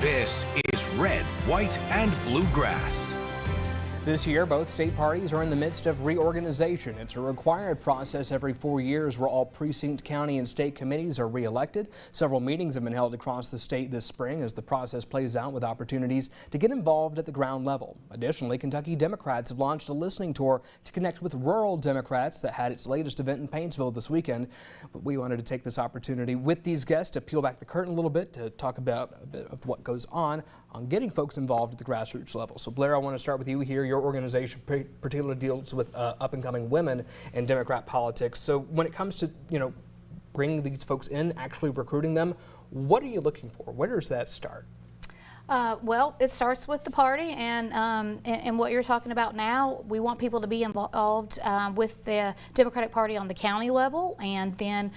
This is Red, White, and Bluegrass. This year, both state parties are in the midst of reorganization. It's a required process every 4 years where all precinct, county, and state committees are re-elected. Several meetings have been held across the state this spring as the process plays out with opportunities to get involved at the ground level. Additionally, Kentucky Democrats have launched a listening tour to connect with rural Democrats that had its latest event in Paintsville this weekend. But we wanted to take this opportunity with these guests to peel back the curtain a little bit to talk about a bit of what goes on getting folks involved at the grassroots level. So Blair, I want to start with you here. Your organization particularly deals with up-and-coming women in Democrat politics. So when it comes to, bringing these folks in, actually recruiting them, what are you looking for? Where does that start? Well, it starts with the party and what you're talking about now. We want people to be involved with the Democratic Party on the county level, and then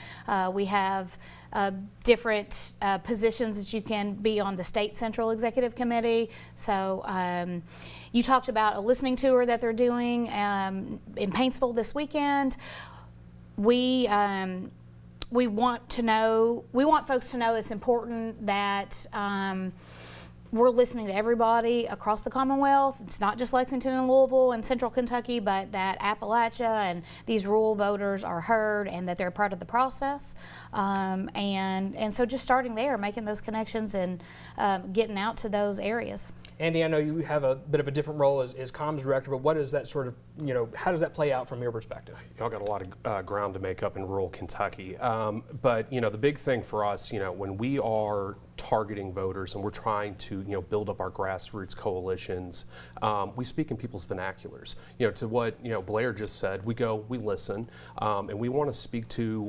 we have different positions that you can be on the state central executive committee. So you talked about a listening tour that they're doing in Paintsville this weekend. We want folks to know it's important that we're listening to everybody across the Commonwealth. It's not just Lexington and Louisville and Central Kentucky, but that Appalachia and these rural voters are heard and that they're part of the process. And so just starting there, making those connections and getting out to those areas. Andy, I know you have a bit of a different role as comms director, but what is that sort of, how does that play out from your perspective? Y'all got a lot of ground to make up in rural Kentucky. But, the big thing for us, when we are targeting voters and we're trying to, build up our grassroots coalitions, we speak in people's vernaculars. To what, Blair just said, we listen, and we want to speak to,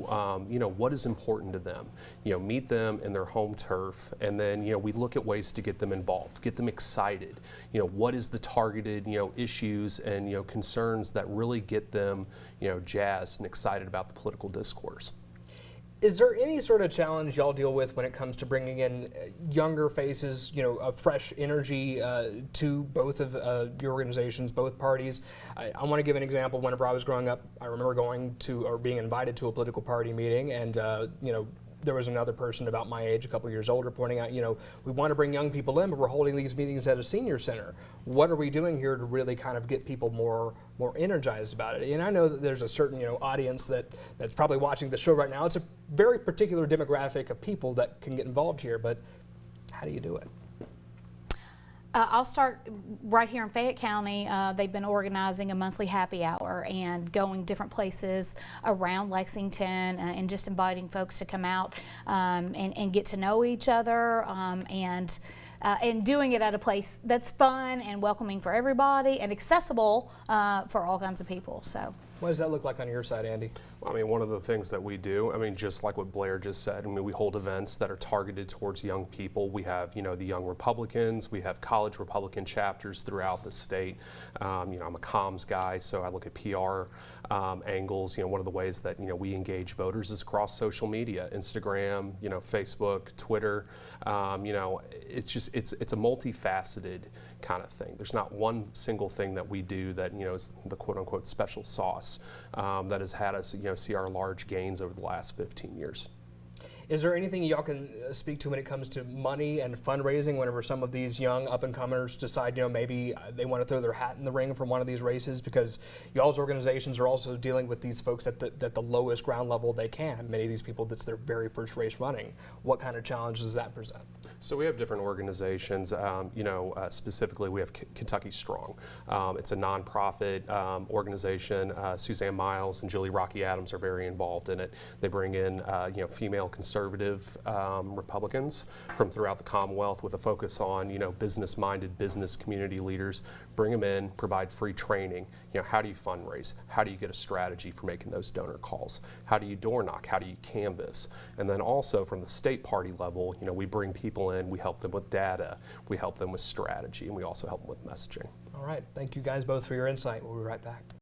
what is important to them. Meet them in their home turf, and then, we look at ways to get them involved, get them excited. What is the targeted, issues and, concerns that really get them, jazzed and excited about the political discourse. Is there any sort of challenge y'all deal with when it comes to bringing in younger faces, a fresh energy to both of your organizations, both parties? I want to give an example. Whenever I was growing up, I remember going to or being invited to a political party meeting, and there was another person about my age, a couple years older, pointing out, we want to bring young people in, but we're holding these meetings at a senior center. What are we doing here to really kind of get people more energized about it? And I know that there's a certain, audience that's probably watching the show right now. It's a very particular demographic of people that can get involved here, but how do you do it? I'll start right here in Fayette County. They've been organizing a monthly happy hour and going different places around Lexington and just inviting folks to come out and get to know each other and doing it at a place that's fun and welcoming for everybody and accessible for all kinds of people. So. What does that look like on your side, Andy? Well, one of the things that we do, just like what Blair just said, we hold events that are targeted towards young people. We have, the Young Republicans. We have college Republican chapters throughout the state. I'm a comms guy, so I look at PR angles. One of the ways that, we engage voters is across social media, Instagram, Facebook, Twitter. It's a multifaceted kind of thing. There's not one single thing that we do that, is the quote-unquote special sauce that has had us, see our large gains over the last 15 years. Is there anything y'all can speak to when it comes to money and fundraising whenever some of these young up-and-comers decide, maybe they want to throw their hat in the ring for one of these races? Because y'all's organizations are also dealing with these folks at the lowest ground level they can. Many of these people, that's their very first race running. What kind of challenges does that present? So we have different organizations. Specifically, we have Kentucky Strong. It's a nonprofit organization. Suzanne Miles and Julie Rocky Adams are very involved in it. They bring in, female conservative Republicans from throughout the Commonwealth with a focus on, business-minded business community leaders. Bring them in, provide free training. How do you fundraise? How do you get a strategy for making those donor calls? How do you door knock? How do you canvass? And then also from the state party level, we bring people in, we help them with data, we help them with strategy, and we also help them with messaging. All right, thank you guys both for your insight. We'll be right back.